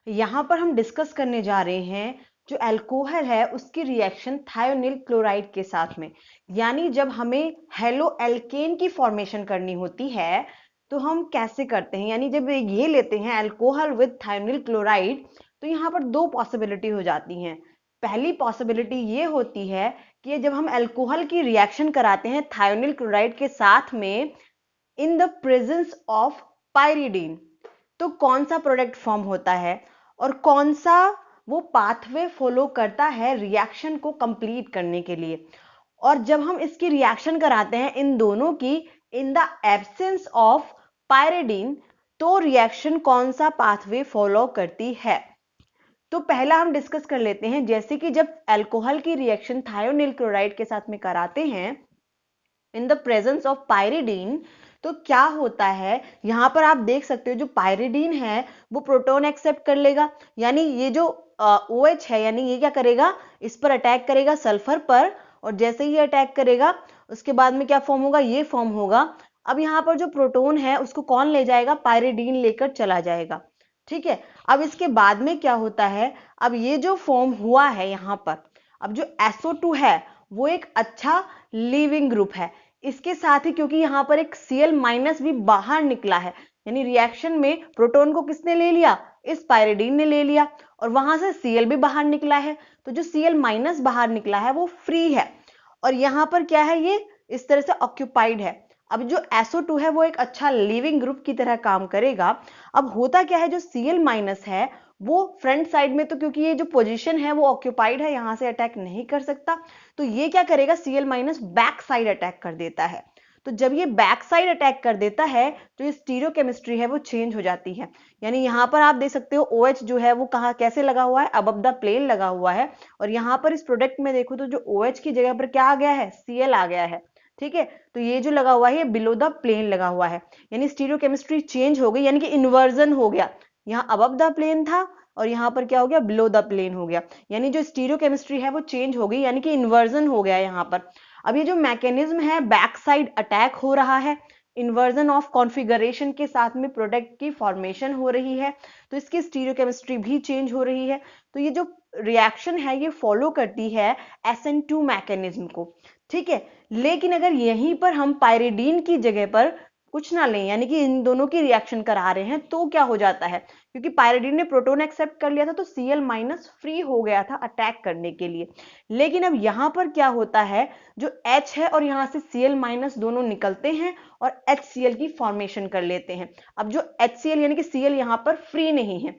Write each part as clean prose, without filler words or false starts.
यहाँ पर हम डिस्कस करने जा रहे हैं जो अल्कोहल है उसकी रिएक्शन थायोनिल क्लोराइड के साथ में। यानी जब हमें हेलो एल्केन की फॉर्मेशन करनी होती है तो हम कैसे करते हैं, यानी जब ये लेते हैं अल्कोहल विद थायोनिल क्लोराइड तो यहाँ पर दो पॉसिबिलिटी हो जाती हैं। पहली पॉसिबिलिटी ये होती है कि जब हम अल्कोहल की रिएक्शन कराते हैं थायोनिल क्लोराइड के साथ में in the presence of pyridine, तो कौन सा प्रोडक्ट फॉर्म होता है और कौन सा वो पाथवे फॉलो करता है रिएक्शन को कंप्लीट करने के लिए। और जब हम इसकी रिएक्शन कराते हैं इन दोनों की in the absence of pyridine, तो रिएक्शन कौन सा पाथवे फॉलो करती है। तो पहला हम डिस्कस कर लेते हैं, जैसे कि जब अल्कोहल की रिएक्शन थायोनिल क्लोराइड के साथ में कराते हैं in the presence of pyridine, तो क्या होता है। यहां पर आप देख सकते हो जो पायरिडीन है वो प्रोटॉन एक्सेप्ट कर लेगा, यानी ये जो OH है यानी ये क्या करेगा, इस पर अटैक करेगा सल्फर पर, और जैसे ही अटैक करेगा उसके बाद में क्या फॉर्म होगा, ये फॉर्म होगा। अब यहाँ पर जो प्रोटॉन है उसको कौन ले जाएगा, पायरिडीन लेकर चला जाएगा। ठीक है, अब इसके बाद में क्या होता है, अब ये जो फॉर्म हुआ है यहाँ पर, अब जो SO2 है वो एक अच्छा लीविंग ग्रुप है। इसके साथ ही क्योंकि यहाँ पर एक Cl- भी बाहर निकला है, यानी रिएक्शन में प्रोटॉन को किसने ले लिया, इस पायरिडीन ने ले लिया, और वहां से Cl भी बाहर निकला है, तो जो Cl- बाहर निकला है वो फ्री है, और यहाँ पर क्या है, ये इस तरह से ऑक्यूपाइड है। अब जो SO2 है वो एक अच्छा लिविंग ग्रुप की तरह काम करेगा। अब होता क्या है, जो Cl- है वो फ्रंट साइड में, तो क्योंकि ये जो पोजीशन है वो ऑक्यूपाइड है, यहां से अटैक नहीं कर सकता, तो ये क्या करेगा, Cl- बैक साइड अटैक कर देता है। तो जब ये बैक साइड अटैक कर देता है तो ये स्टीरियोकेमिस्ट्री है वो चेंज हो जाती है। यानी यहां पर आप देख सकते हो OH जो है वो कहाँ कैसे लगा हुआ है, अबव द प्लेन लगा हुआ है, और यहाँ पर इस प्रोडक्ट में देखो तो जो OH की जगह पर क्या आ गया है, Cl आ गया है। ठीक है, तो ये जो लगा हुआ है ये बिलो द प्लेन लगा हुआ है, यानी स्टीरियोकेमिस्ट्री चेंज हो गई, यानी कि इन्वर्जन हो गया। यहाँ अबव द प्लेन था और यहाँ पर क्या हो गया, बिलो द प्लेन हो गया, यानी जो स्टीरियोकेमिस्ट्री है वो चेंज हो गई, यानी कि इन्वर्जन हो गया यहाँ पर। अब ये जो मैकेनिज्म है, बैक साइड अटैक हो रहा है, इन्वर्जन ऑफ कॉन्फ़िगरेशन के साथ में प्रोडक्ट की फॉर्मेशन हो रही है, तो इसकी स्टीरियोकेमिस्ट्री भी चेंज हो रही है। तो ये जो रिएक्शन है ये फॉलो करती है SN2 मैकेनिज्म को। ठीक है, लेकिन अगर यहीं पर हम पायरिडीन की जगह पर कुछ ना लें, यानी कि इन दोनों की रिएक्शन करा रहे हैं, तो क्या हो जाता है, क्योंकि पायरिडीन ने प्रोटॉन एक्सेप्ट कर लिया था तो Cl- फ्री हो गया था अटैक करने के लिए। लेकिन अब यहां पर क्या होता है, जो H है और यहां से Cl- दोनों निकलते हैं और HCl की फॉर्मेशन कर लेते हैं। अब जो HCl यानी कि Cl यहां पर फ्री नहीं है,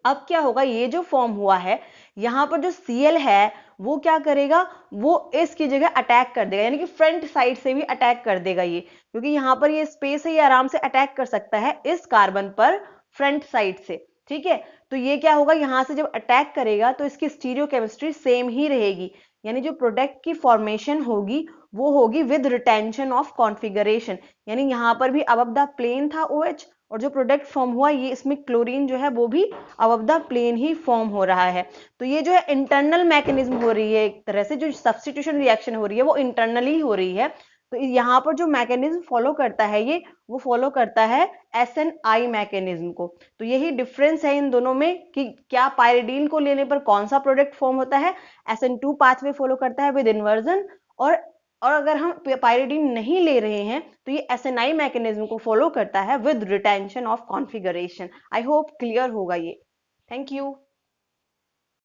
अब क्या होगा, ये जो फॉर्म हुआ है यहां पर जो Cl है वो क्या करेगा, वो इसकी जगह अटैक कर देगा, यानी कि फ्रंट साइड से भी अटैक कर देगा ये, क्योंकि यहां पर ये स्पेस है, ये आराम से अटैक कर सकता है इस कार्बन पर फ्रंट साइड से। ठीक है, तो ये क्या होगा, यहां से जब अटैक करेगा तो इसकी स्टीरियोकेमिस्ट्री सेम ही रहेगी, यानी जो प्रोडक्ट की फॉर्मेशन होगी वो होगी विद रिटेंशन ऑफ कॉन्फ़िगरेशन, यानी यहां पर भी अबव द प्लेन था OH, और जो प्रोडक्ट फॉर्म हुआ ये इसमें क्लोरीन जो है वो भी अबव द प्लेन ही फॉर्म हो रहा है। तो ये जो है इंटरनल मैकेनिज्म हो रही है, एक तरह से जो सब्स्टिट्यूशन रिएक्शन हो रही है वो इंटरनली हो रही है। तो यहाँ पर जो मैकेनिज्म फॉलो करता है ये, वो फॉलो करता है SNI मैकेनिज्म को। तो यही डिफरेंस है इन दोनों में कि क्या पायरिडीन को लेने पर कौन सा प्रोडक्ट फॉर्म होता है, SN2 पाथवे फॉलो करता है विद इन्वर्जन, और अगर हम पायरिडीन नहीं ले रहे हैं तो ये SNI मैकेनिज्म को फॉलो करता है with retention of configuration. I hope clear होगा ये। Thank you.